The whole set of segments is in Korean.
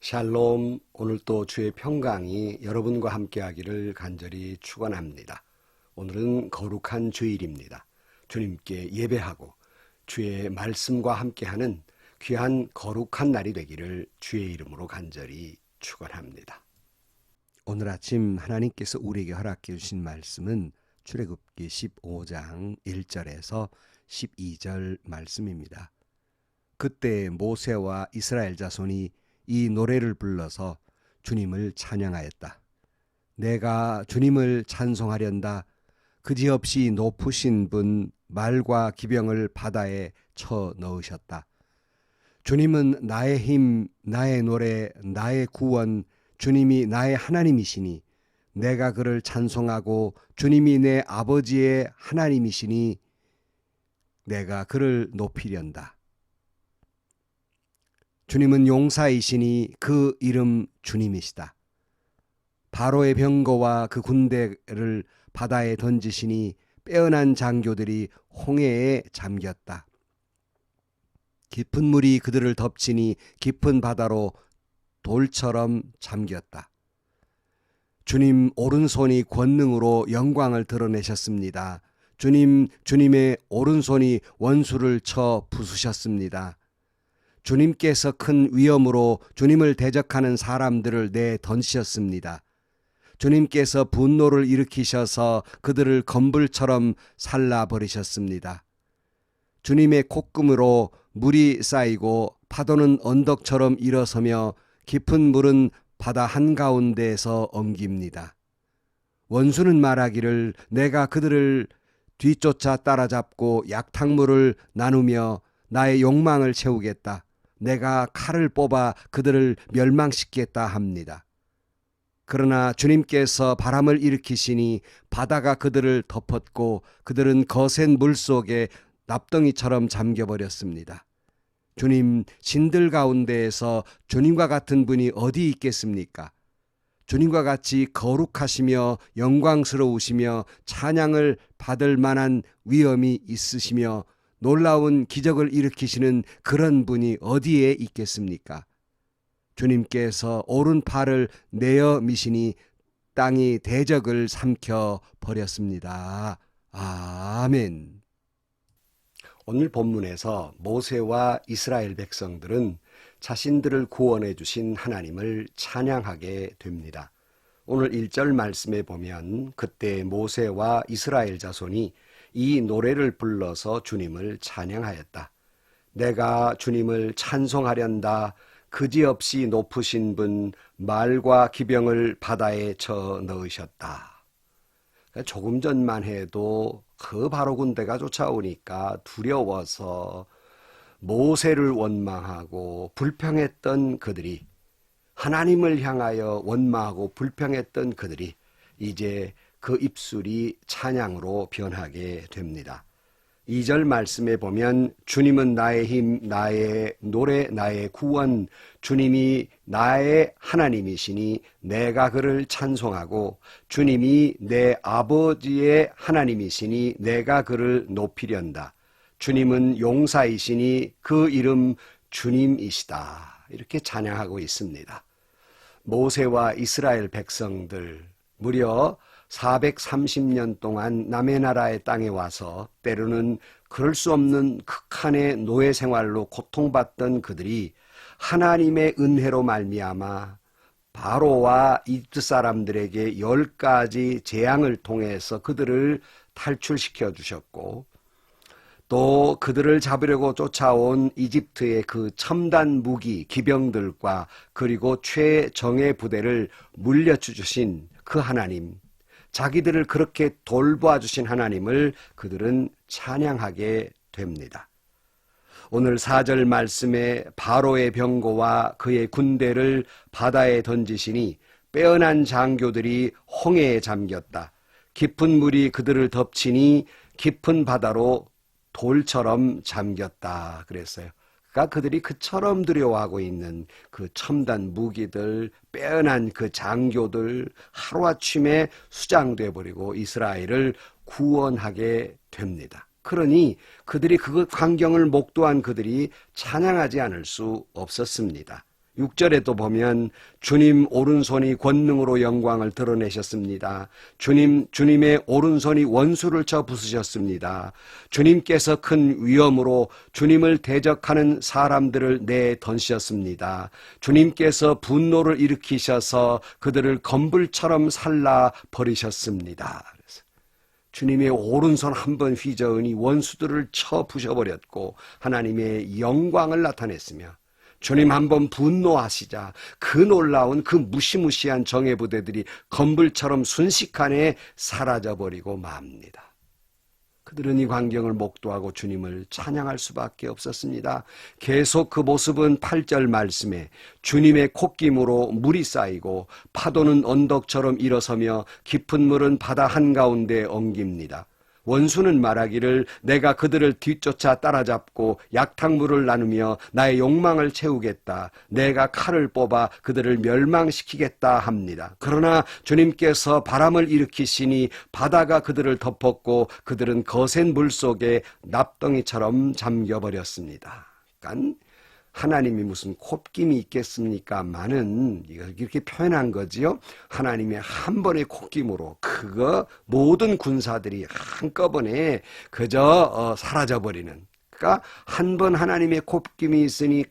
샬롬, 오늘 또 주의 평강이 여러분과 함께하기를 간절히 축원합니다. 오늘은 거룩한 주일입니다. 주님께 예배하고 주의 말씀과 함께하는 귀한 거룩한 날이 되기를 주의 이름으로 간절히 축원합니다. 오늘 아침 하나님께서 우리에게 허락해 주신 말씀은 출애굽기 15장 1절에서 12절 말씀입니다. 그때 모세와 이스라엘 자손이 이 노래를 불러서 주님을 찬양하였다. 내가 주님을 찬송하련다. 그지없이 높으신 분 말과 기병을 바다에 쳐 넣으셨다. 주님은 나의 힘, 나의 노래, 나의 구원, 주님이 나의 하나님이시니 내가 그를 찬송하고 주님이 내 아버지의 하나님이시니 내가 그를 높이련다. 주님은 용사이시니 그 이름 주님이시다. 바로의 병거와 그 군대를 바다에 던지시니 빼어난 장교들이 홍해에 잠겼다. 깊은 물이 그들을 덮치니 깊은 바다로 돌처럼 잠겼다. 주님 오른손이 권능으로 영광을 드러내셨습니다. 주님의 오른손이 원수를 쳐 부수셨습니다. 주님께서 큰 위엄으로 주님을 대적하는 사람들을 내던지셨습니다. 주님께서 분노를 일으키셔서 그들을 검불처럼 살라버리셨습니다. 주님의 콧금으로 물이 쌓이고 파도는 언덕처럼 일어서며 깊은 물은 바다 한가운데에서 엉깁니다. 원수는 말하기를 내가 그들을 뒤쫓아 따라잡고 약탕물을 나누며 나의 욕망을 채우겠다. 내가 칼을 뽑아 그들을 멸망시키겠다 합니다. 그러나 주님께서 바람을 일으키시니 바다가 그들을 덮었고 그들은 거센 물속에 납덩이처럼 잠겨버렸습니다. 주님, 신들 가운데에서 주님과 같은 분이 어디 있겠습니까? 주님과 같이 거룩하시며 영광스러우시며 찬양을 받을 만한 위엄이 있으시며 놀라운 기적을 일으키시는 그런 분이 어디에 있겠습니까? 주님께서 오른팔을 내어 미시니 땅이 대적을 삼켜 버렸습니다. 아멘. 오늘 본문에서 모세와 이스라엘 백성들은 자신들을 구원해 주신 하나님을 찬양하게 됩니다. 오늘 1절 말씀에 보면 그때 모세와 이스라엘 자손이 이 노래를 불러서 주님을 찬양하였다. 내가 주님을 찬송하련다. 그지없이 높으신 분 말과 기병을 바다에 쳐 넣으셨다. 조금 전만 해도 그 바로 군대가 쫓아오니까 두려워서 모세를 원망하고 불평했던 그들이, 하나님을 향하여 원망하고 불평했던 그들이 이제 그 입술이 찬양으로 변하게 됩니다. 2절 말씀에 보면 주님은 나의 힘, 나의 노래, 나의 구원, 주님이 나의 하나님이시니 내가 그를 찬송하고 주님이 내 아버지의 하나님이시니 내가 그를 높이련다. 주님은 용사이시니 그 이름 주님이시다. 이렇게 찬양하고 있습니다. 모세와 이스라엘 백성들 무려 430년 동안 남의 나라의 땅에 와서 때로는 그럴 수 없는 극한의 노예 생활로 고통받던 그들이 하나님의 은혜로 말미암아 바로와 이집트 사람들에게 10가지 재앙을 통해서 그들을 탈출시켜 주셨고, 또 그들을 잡으려고 쫓아온 이집트의 그 첨단 무기 기병들과 그리고 최정예 부대를 물려주신 그 하나님, 자기들을 그렇게 돌보아주신 하나님을 그들은 찬양하게 됩니다. 오늘 4절 말씀에 바로의 병거와 그의 군대를 바다에 던지시니 빼어난 장교들이 홍해에 잠겼다. 깊은 물이 그들을 덮치니 깊은 바다로 돌처럼 잠겼다 그랬어요. 그러니까 그들이 그처럼 두려워하고 있는 그 첨단 무기들, 빼어난 그 장교들 하루아침에 수장돼 버리고 이스라엘을 구원하게 됩니다. 그러니 그들이 그 광경을 목도한 그들이 찬양하지 않을 수 없었습니다. 6절에 또 보면 주님 오른손이 권능으로 영광을 드러내셨습니다. 주님의 오른손이 원수를 쳐 부수셨습니다. 주님께서 큰 위엄으로 주님을 대적하는 사람들을 내던지셨습니다. 주님께서 분노를 일으키셔서 그들을 검불처럼 살라 버리셨습니다. 주님의 오른손 한 번 휘저으니 원수들을 쳐 부셔버렸고 하나님의 영광을 나타냈으며, 주님 한번 분노하시자 그 놀라운 그 무시무시한 정예 부대들이 검불처럼 순식간에 사라져버리고 맙니다. 그들은 이 광경을 목도하고 주님을 찬양할 수밖에 없었습니다. 계속 그 모습은 8절 말씀에 주님의 콧김으로 물이 쌓이고 파도는 언덕처럼 일어서며 깊은 물은 바다 한가운데 엉깁니다. 원수는 말하기를 내가 그들을 뒤쫓아 따라잡고 약탕물을 나누며 나의 욕망을 채우겠다. 내가 칼을 뽑아 그들을 멸망시키겠다 합니다. 그러나 주님께서 바람을 일으키시니 바다가 그들을 덮었고 그들은 거센 물속에 납덩이처럼 잠겨버렸습니다. 그러니까 하나님이 무슨 콧김이 있겠습니까? 많은 이렇게 표현한 거지요. 하나님의 한 번의 콧김으로 그거 모든 군사들이 한꺼번에 그저 사라져버리는. 그러니까 한 번 하나님의 콧김이 있으니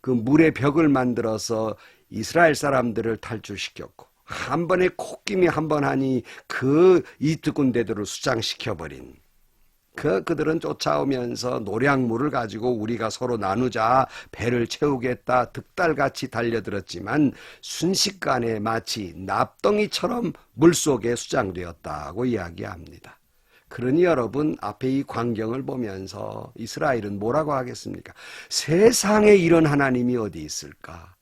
그 물의 벽을 만들어서 이스라엘 사람들을 탈출시켰고, 한 번의 콧김이 한 번 하니 그 이트 군대들을 수장시켜버린. 그들은 쫓아오면서 노량물을 가지고 우리가 서로 나누자, 배를 채우겠다 득달같이 달려들었지만 순식간에 마치 납덩이처럼 물속에 수장되었다고 이야기합니다. 그러니 여러분, 앞에 이 광경을 보면서 이스라엘은 뭐라고 하겠습니까? 세상에 이런 하나님이 어디 있을까?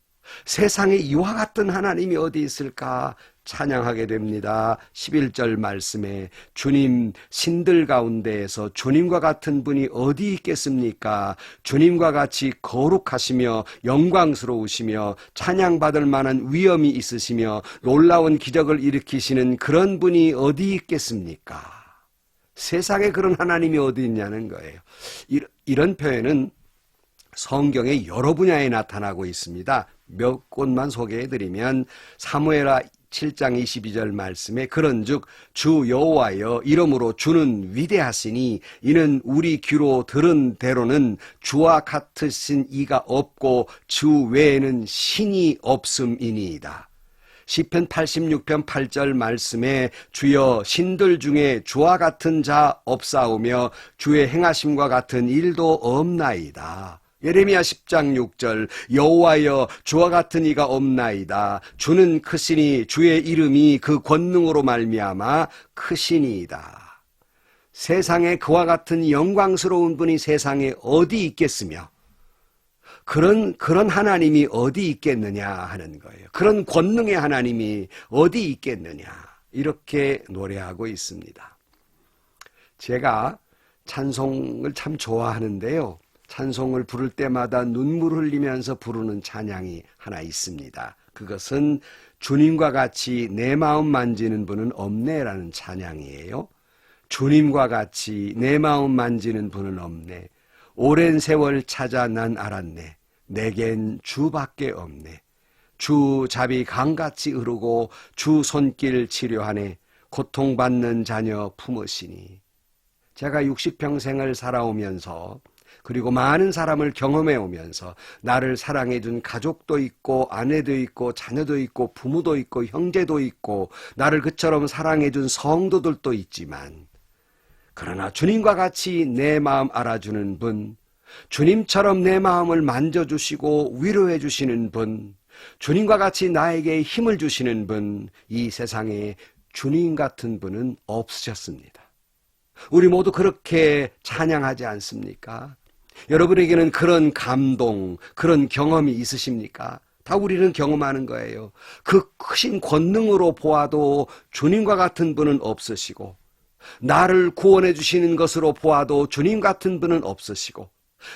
세상에 이와 같은 하나님이 어디 있을까? 찬양하게 됩니다. 11절 말씀에 주님 신들 가운데에서 주님과 같은 분이 어디 있겠습니까? 주님과 같이 거룩하시며 영광스러우시며 찬양받을 만한 위엄이 있으시며 놀라운 기적을 일으키시는 그런 분이 어디 있겠습니까? 세상에 그런 하나님이 어디 있냐는 거예요. 이런 표현은 성경의 여러 분야에 나타나고 있습니다. 몇 곳만 소개해드리면 사무엘하 7장 22절 말씀에 그런즉 주 여호와여 이러므로 주는 위대하시니 이는 우리 귀로 들은 대로는 주와 같으신 이가 없고 주 외에는 신이 없음이니이다. 시편 86편 8절 말씀에 주여 신들 중에 주와 같은 자 없사오며 주의 행하심과 같은 일도 없나이다. 예레미야 10장 6절 여호와여 주와 같은 이가 없나이다. 주는 크시니 주의 이름이 그 권능으로 말미암아 크시니이다. 세상에 그와 같은 영광스러운 분이 세상에 어디 있겠으며 그런 하나님이 어디 있겠느냐 하는 거예요. 그런 권능의 하나님이 어디 있겠느냐, 이렇게 노래하고 있습니다. 제가 찬송을 참 좋아하는데요, 찬송을 부를 때마다 눈물을 흘리면서 부르는 찬양이 하나 있습니다. 그것은 주님과 같이 내 마음 만지는 분은 없네라는 찬양이에요. 주님과 같이 내 마음 만지는 분은 없네. 오랜 세월 찾아 난 알았네. 내겐 주밖에 없네. 주 잡이 강같이 흐르고 주 손길 치료하네. 고통받는 자녀 품으시니. 제가 60평생을 살아오면서 그리고 많은 사람을 경험해 오면서 나를 사랑해 준 가족도 있고 아내도 있고 자녀도 있고 부모도 있고 형제도 있고 나를 그처럼 사랑해 준 성도들도 있지만, 그러나 주님과 같이 내 마음 알아주는 분, 주님처럼 내 마음을 만져주시고 위로해 주시는 분, 주님과 같이 나에게 힘을 주시는 분, 이 세상에 주님 같은 분은 없으셨습니다. 우리 모두 그렇게 찬양하지 않습니까? 여러분에게는 그런 감동, 그런 경험이 있으십니까? 다 우리는 경험하는 거예요. 그 크신 권능으로 보아도 주님과 같은 분은 없으시고, 나를 구원해 주시는 것으로 보아도 주님 같은 분은 없으시고,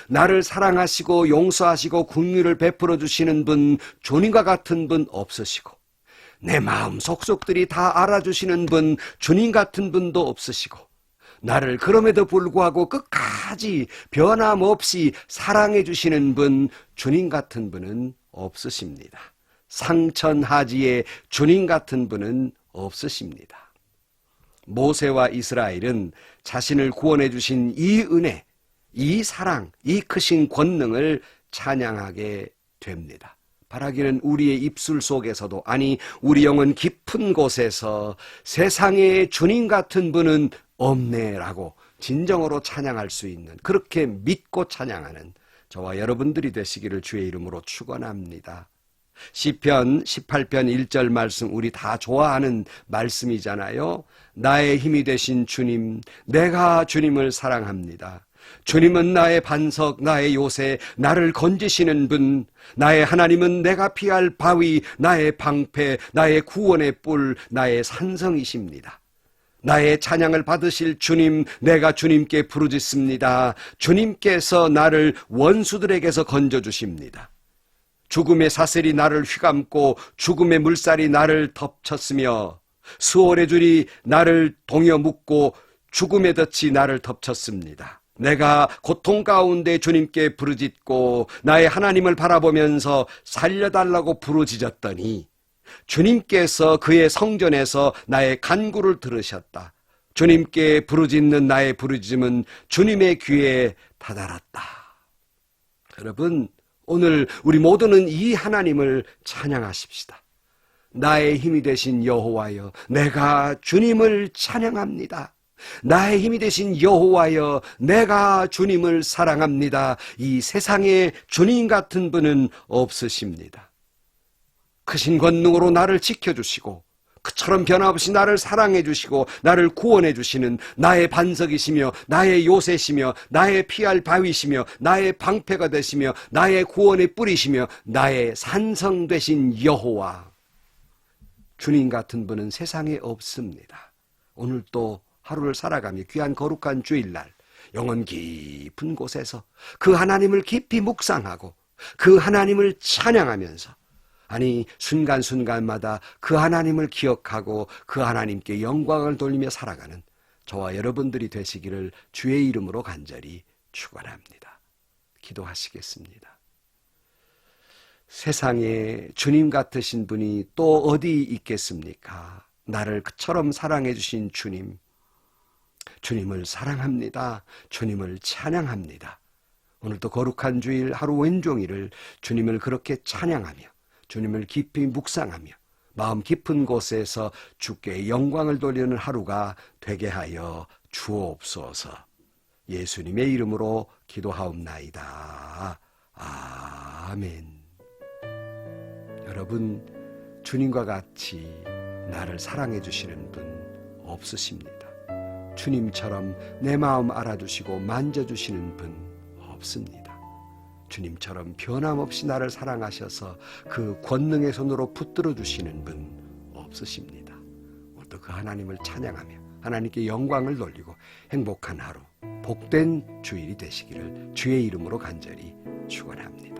나를 사랑하시고 용서하시고 긍휼을 베풀어 주시는 분, 주님과 같은 분 없으시고, 내 마음 속속들이 다 알아주시는 분, 주님 같은 분도 없으시고, 나를 그럼에도 불구하고 끝까지 변함없이 사랑해 주시는 분, 주님 같은 분은 없으십니다. 상천하지에 주님 같은 분은 없으십니다. 모세와 이스라엘은 자신을 구원해 주신 이 은혜, 이 사랑, 이 크신 권능을 찬양하게 됩니다. 바라기는 우리의 입술 속에서도, 아니 우리 영혼 깊은 곳에서 세상에 주님 같은 분은 없네라고 진정으로 찬양할 수 있는, 그렇게 믿고 찬양하는 저와 여러분들이 되시기를 주의 이름으로 축원합니다. 시편 18편 1절 말씀, 우리 다 좋아하는 말씀이잖아요. 나의 힘이 되신 주님, 내가 주님을 사랑합니다. 주님은 나의 반석, 나의 요새, 나를 건지시는 분, 나의 하나님은 내가 피할 바위, 나의 방패, 나의 구원의 뿔, 나의 산성이십니다. 나의 찬양을 받으실 주님, 내가 주님께 부르짖습니다. 주님께서 나를 원수들에게서 건져주십니다. 죽음의 사슬이 나를 휘감고 죽음의 물살이 나를 덮쳤으며 수월의 줄이 나를 동여 묶고 죽음의 덫이 나를 덮쳤습니다. 내가 고통 가운데 주님께 부르짖고 나의 하나님을 바라보면서 살려달라고 부르짖었더니 주님께서 그의 성전에서 나의 간구를 들으셨다. 주님께 부르짖는 나의 부르짖음은 주님의 귀에 다다랐다. 여러분, 오늘 우리 모두는 이 하나님을 찬양하십시다. 나의 힘이 되신 여호와여, 내가 주님을 찬양합니다. 나의 힘이 되신 여호와여, 내가 주님을 사랑합니다. 이 세상에 주님 같은 분은 없으십니다. 크신 권능으로 나를 지켜주시고 그처럼 변함없이 나를 사랑해 주시고 나를 구원해 주시는 나의 반석이시며 나의 요새시며 나의 피할 바위시며 나의 방패가 되시며 나의 구원의 뿔이시며 나의 산성 되신 여호와, 주님 같은 분은 세상에 없습니다. 오늘 또 하루를 살아가며 귀한 거룩한 주일날 영혼 깊은 곳에서 그 하나님을 깊이 묵상하고 그 하나님을 찬양하면서, 아니 순간순간마다 그 하나님을 기억하고 그 하나님께 영광을 돌리며 살아가는 저와 여러분들이 되시기를 주의 이름으로 간절히 축원합니다. 기도하시겠습니다. 세상에 주님 같으신 분이 또 어디 있겠습니까? 나를 그처럼 사랑해 주신 주님, 주님을 사랑합니다. 주님을 찬양합니다. 오늘도 거룩한 주일 하루 왼종일을 주님을 그렇게 찬양하며 주님을 깊이 묵상하며 마음 깊은 곳에서 주께 영광을 돌리는 하루가 되게 하여 주옵소서. 예수님의 이름으로 기도하옵나이다. 아멘. 여러분, 주님과 같이 나를 사랑해 주시는 분 없으십니다. 주님처럼 내 마음 알아주시고 만져주시는 분 없습니다. 주님처럼 변함없이 나를 사랑하셔서 그 권능의 손으로 붙들어 주시는 분 없으십니다. 오늘도 그 하나님을 찬양하며 하나님께 영광을 돌리고 행복한 하루, 복된 주일이 되시기를 주의 이름으로 간절히 축원합니다.